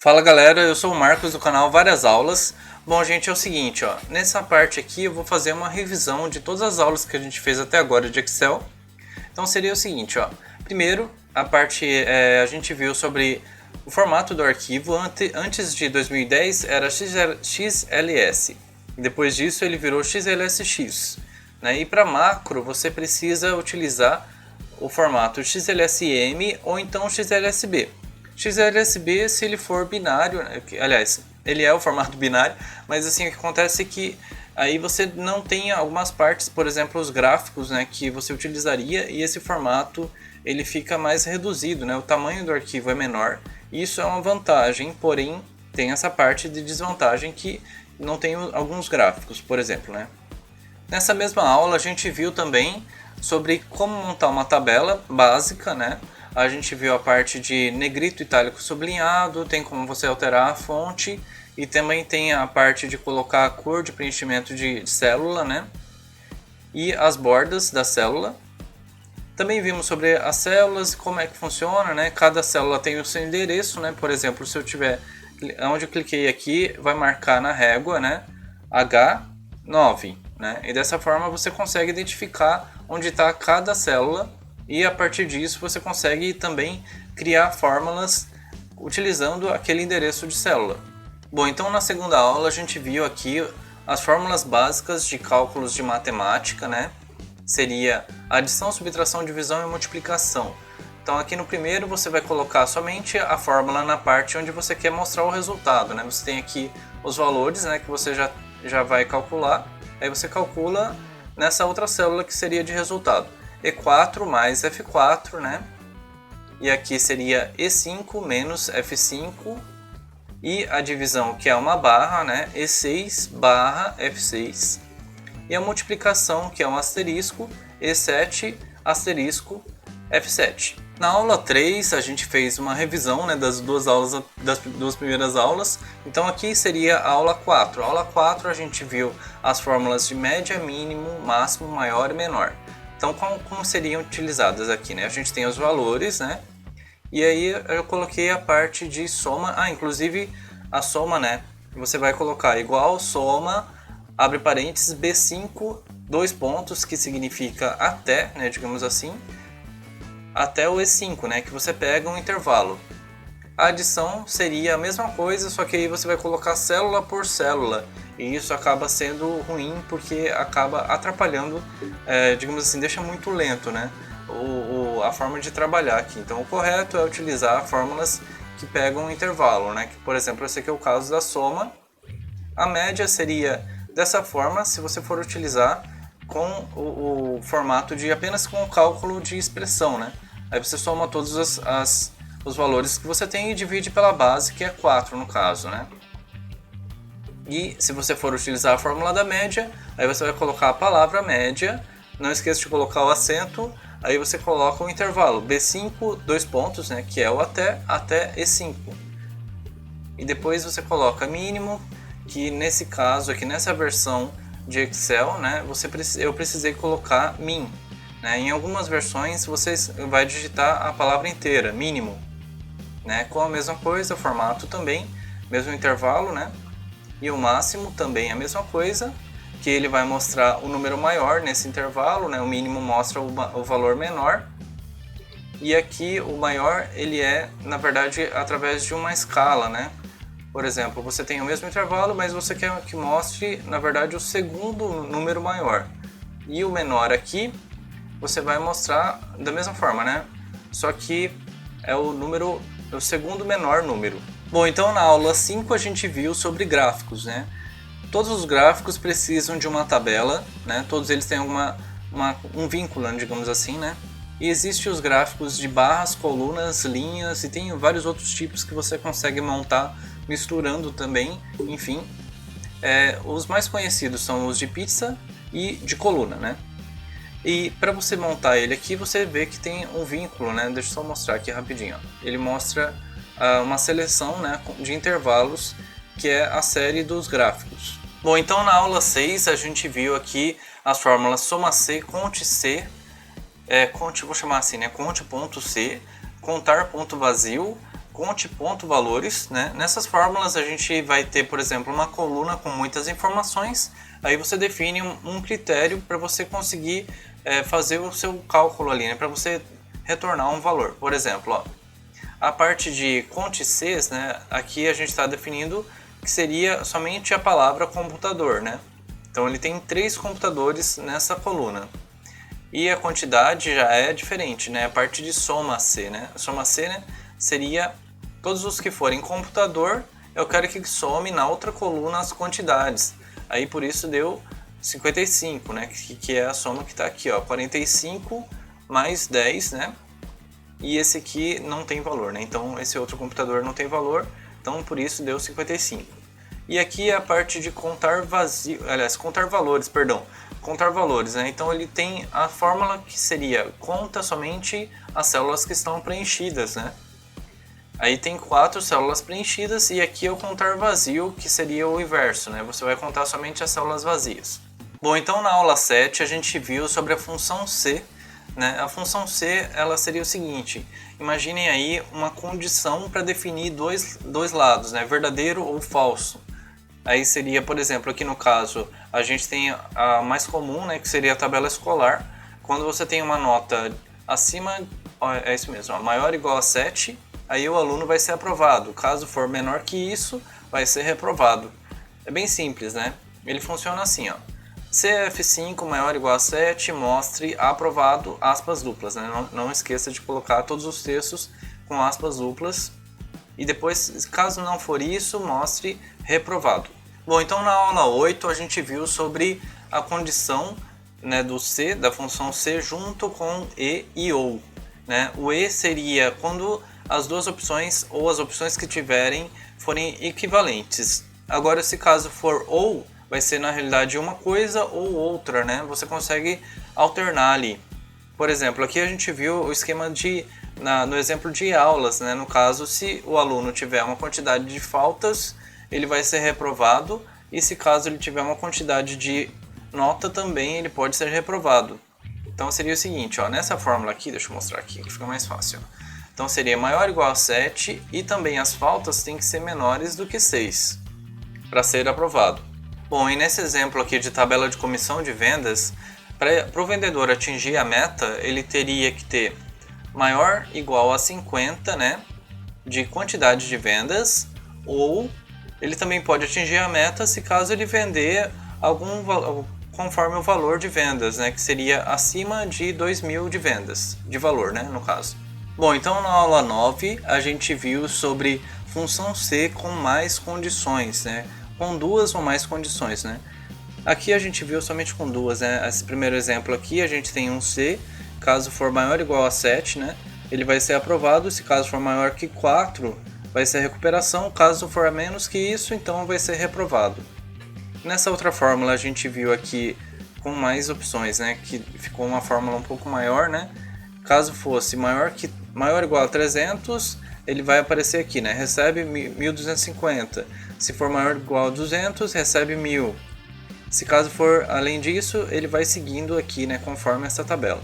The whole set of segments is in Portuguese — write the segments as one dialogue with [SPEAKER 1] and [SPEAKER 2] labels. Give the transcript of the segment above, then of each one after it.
[SPEAKER 1] Fala galera, eu sou o Marcos do canal Várias Aulas. Bom gente, é o seguinte, ó, nessa parte aqui eu vou fazer uma revisão de todas as aulas que a gente fez até agora de Excel. Então seria o seguinte, ó, primeiro a parte a gente viu sobre o formato do arquivo. Antes de 2010 era XLS, depois disso ele virou XLSX, né? E para macro você precisa utilizar o formato XLSM ou então XLSB. XLSB se ele for binário, aliás, ele é o formato binário, mas assim, o que acontece é que aí você não tem algumas partes, por exemplo, os gráficos, né, que você utilizaria, e esse formato ele fica mais reduzido, né, o tamanho do arquivo é menor. Isso é uma vantagem, porém tem essa parte de desvantagem que não tem alguns gráficos, por exemplo, né. Nessa mesma aula a gente viu também sobre como montar uma tabela básica, né? A gente viu a parte de negrito, itálico, sublinhado, tem como você alterar a fonte e também tem a parte de colocar a cor de preenchimento de célula, né? E as bordas da célula. Também vimos sobre as células e como é que funciona, né? Cada célula tem o seu endereço, né? Por exemplo, se eu tiver, onde eu cliquei aqui, vai marcar na régua, né? H9, né? E dessa forma você consegue identificar onde está cada célula. E a partir disso você consegue também criar fórmulas utilizando aquele endereço de célula. Bom, então na segunda aula a gente viu aqui as fórmulas básicas de cálculos de matemática, né? Seria adição, subtração, divisão e multiplicação. Então aqui no primeiro você vai colocar somente a fórmula na parte onde você quer mostrar o resultado, né? Você tem aqui os valores, né, que você já vai calcular, aí você calcula nessa outra célula que seria de resultado. E4 mais F4, né? E aqui seria E5 menos F5. E a divisão, que é uma barra, né? E6 barra F6. E a multiplicação, que é um asterisco, E7 asterisco F7. Na aula 3 a gente fez uma revisão, né, das duas primeiras aulas. Então aqui seria a aula 4. A aula 4 a gente viu as fórmulas de média, mínimo, máximo, maior e menor. Então, como seriam utilizadas aqui, né? A gente tem os valores, né? E aí eu coloquei a parte de soma. Inclusive a soma, né? Você vai colocar igual soma, abre parênteses, B5, dois pontos, que significa até, né? Digamos assim, até o E5, né? Que você pega um intervalo. A adição seria a mesma coisa, só que aí você vai colocar célula por célula. E isso acaba sendo ruim porque acaba atrapalhando, digamos assim, deixa muito lento, né, a forma de trabalhar aqui. Então o correto é utilizar fórmulas que pegam um intervalo, né, que, por exemplo, esse aqui é o caso da soma. A média seria dessa forma se você for utilizar com o formato de apenas com o cálculo de expressão, né. Aí você soma todos os valores que você tem e divide pela base, que é 4 no caso, né. E se você for utilizar a fórmula da média, aí você vai colocar a palavra média, não esqueça de colocar o acento, aí você coloca o intervalo B5, dois pontos, né, que é o até E5. E depois você coloca mínimo, que nesse caso aqui, nessa versão de Excel, né, eu precisei colocar min. Né? Em algumas versões você vai digitar a palavra inteira, mínimo. Né? Com a mesma coisa, formato também, mesmo intervalo, né? E o máximo também é a mesma coisa, que ele vai mostrar o número maior nesse intervalo, né? O mínimo mostra o valor menor. E aqui o maior, ele é, na verdade, através de uma escala, né? Por exemplo, você tem o mesmo intervalo, mas você quer que mostre, na verdade, o segundo número maior. E o menor aqui, você vai mostrar da mesma forma, né? Só que é o segundo menor número. Bom, então na aula 5 a gente viu sobre gráficos, né? Todos os gráficos precisam de uma tabela, né? Todos eles têm um vínculo, digamos assim, né? E existem os gráficos de barras, colunas, linhas e tem vários outros tipos que você consegue montar misturando também, enfim. Os mais conhecidos são os de pizza e de coluna, né? E para você montar ele aqui, você vê que tem um vínculo, né? Deixa eu só mostrar aqui rapidinho. Ó. Ele mostra uma seleção, né, de intervalos, que é a série dos gráficos. Bom, então na aula 6 a gente viu aqui as fórmulas soma C, conte C, vou chamar assim, né, conte.c, contar ponto vazio, conte ponto valores, né? Nessas fórmulas a gente vai ter, por exemplo, uma coluna com muitas informações. Aí você define um critério para você conseguir fazer o seu cálculo ali, né? Para você retornar um valor. Por exemplo, ó, a parte de conte Cs, né? Aqui a gente está definindo que seria somente a palavra computador, né? Então ele tem 3 computadores nessa coluna. E a quantidade já é diferente, né? A parte de soma C, né? A soma C, né, seria todos os que forem computador, eu quero que some na outra coluna as quantidades. Aí por isso deu 55, né? Que é a soma que está aqui, ó, 45 mais 10, né? E esse aqui não tem valor, né? Então esse outro computador não tem valor, então por isso deu 55. E aqui é a parte de contar contar valores, perdão. Contar valores, né? Então ele tem a fórmula que seria conta somente as células que estão preenchidas, né? Aí tem 4 células preenchidas e aqui é o contar vazio, que seria o inverso, né? Você vai contar somente as células vazias. Bom, então na aula 7 a gente viu sobre a função C, né? A função C, ela seria o seguinte: imaginem aí uma condição para definir dois lados, né? Verdadeiro ou falso. Aí seria, por exemplo, aqui no caso, a gente tem a mais comum, né, que seria a tabela escolar. Quando você tem uma nota acima, é isso mesmo, maior ou igual a 7, aí o aluno vai ser aprovado. Caso for menor que isso, vai ser reprovado. É bem simples, né? Ele funciona assim, ó. CF5 maior ou igual a 7, mostre aprovado, aspas duplas, né? Não esqueça de colocar todos os textos com aspas duplas. E depois, caso não for isso, mostre reprovado. Bom, então na aula 8 a gente viu sobre a condição, né, do C, da função C, junto com e ou. Né? O e seria quando as duas opções ou as opções que tiverem forem equivalentes. Agora, se caso for ou, vai ser na realidade uma coisa ou outra, né? Você consegue alternar ali. Por exemplo, aqui a gente viu o esquema no exemplo de aulas, né? No caso, se o aluno tiver uma quantidade de faltas, ele vai ser reprovado, e se caso ele tiver uma quantidade de nota também, ele pode ser reprovado. Então seria o seguinte, ó, nessa fórmula aqui, deixa eu mostrar aqui, que fica mais fácil. Ó. Então seria maior ou igual a 7 e também as faltas têm que ser menores do que 6 para ser aprovado. Bom, e nesse exemplo aqui de tabela de comissão de vendas, para o vendedor atingir a meta, ele teria que ter maior ou igual a 50, né, de quantidade de vendas, ou ele também pode atingir a meta se caso ele vender conforme o valor de vendas, né, que seria acima de 2.000 de vendas, de valor, né, no caso. Bom, então na aula 9 a gente viu sobre função C com mais condições, né, com 2 ou mais condições, né. Aqui a gente viu somente com 2, né, esse primeiro exemplo aqui a gente tem um C, caso for maior ou igual a 7, né, ele vai ser aprovado, se caso for maior que 4, vai ser recuperação, caso for menos que isso, então vai ser reprovado. Nessa outra fórmula a gente viu aqui com mais opções, né, que ficou uma fórmula um pouco maior, né, caso fosse maior ou igual a 300, ele vai aparecer aqui, né, recebe 1.250, se for maior ou igual a 200, recebe 1.000, se caso for além disso, ele vai seguindo aqui, né, conforme essa tabela.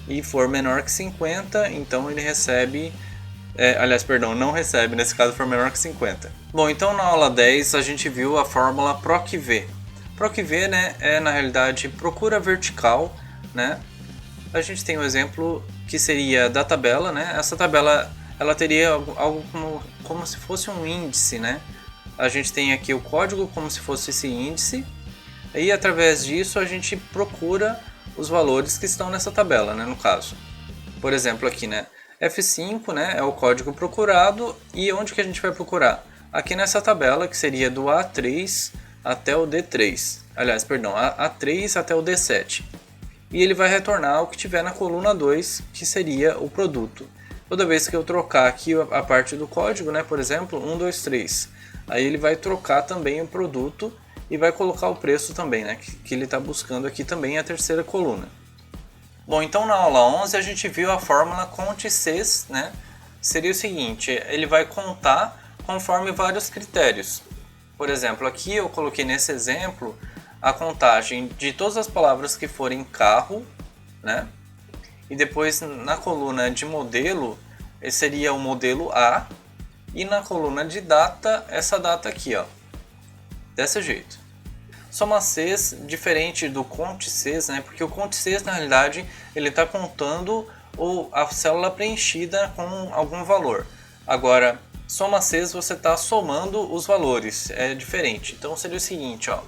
[SPEAKER 1] E for menor que 50, então ele recebe, não recebe, nesse caso for menor que 50. Bom, então na aula 10 a gente viu a fórmula PROC-V. PROC-V, né, é na realidade procura vertical, né? A gente tem um exemplo que seria da tabela, né? Essa tabela ela teria algo como se fosse um índice, né? A gente tem aqui o código como se fosse esse índice, e através disso a gente procura os valores que estão nessa tabela, né, no caso. Por exemplo aqui, né, F5, né, é o código procurado, e onde que a gente vai procurar? Aqui nessa tabela, que seria do A3 até o D3. Aliás, perdão, A3 até o D7. E ele vai retornar o que tiver na coluna 2, que seria o produto. Toda vez que eu trocar aqui a parte do código, né, por exemplo, 1, 2, 3, aí ele vai trocar também o produto e vai colocar o preço também, né, que ele está buscando aqui também a terceira coluna. Bom, então na aula 11 a gente viu a fórmula conte-Cs, né, seria o seguinte, ele vai contar conforme vários critérios. Por exemplo, aqui eu coloquei nesse exemplo a contagem de todas as palavras que forem carro, né, e depois na coluna de modelo, esse seria o modelo A, E na coluna de data, essa data aqui, ó, desse jeito. Soma Cs, diferente do conte Cs, né? Porque o conte Cs, na realidade, ele está contando a célula preenchida com algum valor. Agora, soma Cs, você está somando os valores, é diferente. Então seria o seguinte, ó.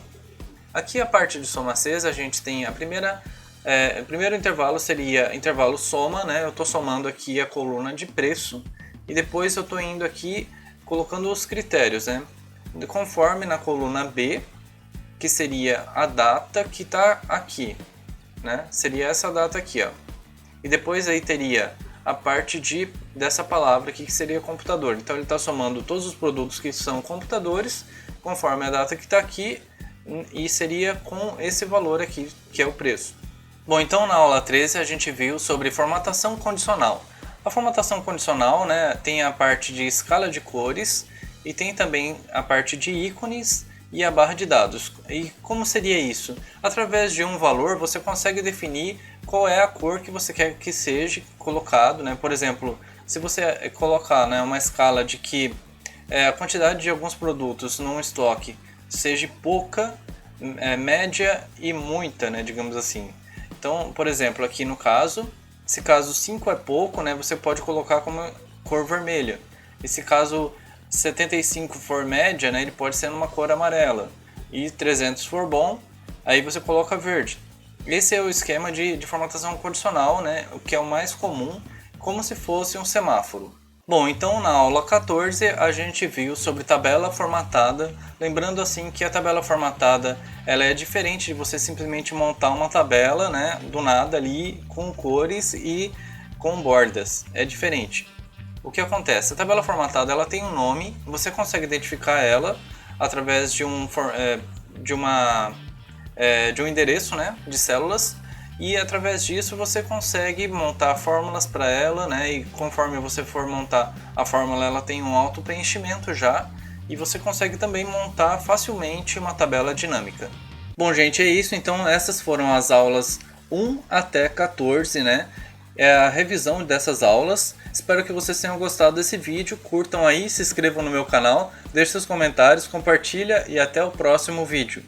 [SPEAKER 1] Aqui a parte de soma Cs, a gente tem o primeiro intervalo seria intervalo soma, né? Eu estou somando aqui a coluna de preço e depois eu estou indo aqui colocando os critérios, né? Conforme na coluna B, que seria a data que está aqui, né? Seria essa data aqui, ó. E depois aí teria a parte dessa palavra aqui, que seria computador. Então ele está somando todos os produtos que são computadores, conforme a data que está aqui, e seria com esse valor aqui, que é o preço. Bom, então na aula 13 a gente viu sobre formatação condicional. A formatação condicional, né, tem a parte de escala de cores e tem também a parte de ícones e a barra de dados. E como seria isso? Através de um valor você consegue definir qual é a cor que você quer que seja colocado, né? Por exemplo, se você colocar, né, uma escala de que a quantidade de alguns produtos num estoque seja pouca, média e muita, né, digamos assim. Então, por exemplo, aqui no caso, se caso 5 é pouco, né, você pode colocar como cor vermelha. E se caso 75 for média, né, ele pode ser numa cor amarela. E 300 for bom, aí você coloca verde. Esse é o esquema de formatação condicional, né, o que é o mais comum, como se fosse um semáforo. Bom, então na aula 14 a gente viu sobre tabela formatada, lembrando assim que a tabela formatada ela é diferente de você simplesmente montar uma tabela, né, do nada ali com cores e com bordas, é diferente. O que acontece? A tabela formatada ela tem um nome, você consegue identificar ela através de um endereço, né, de células. E através disso você consegue montar fórmulas para ela, né? E conforme você for montar a fórmula, ela tem um auto preenchimento já. E você consegue também montar facilmente uma tabela dinâmica. Bom, gente, é isso. Então essas foram as aulas 1 até 14, né? É a revisão dessas aulas. Espero que vocês tenham gostado desse vídeo. Curtam aí, se inscrevam no meu canal, deixem seus comentários, compartilha e até o próximo vídeo.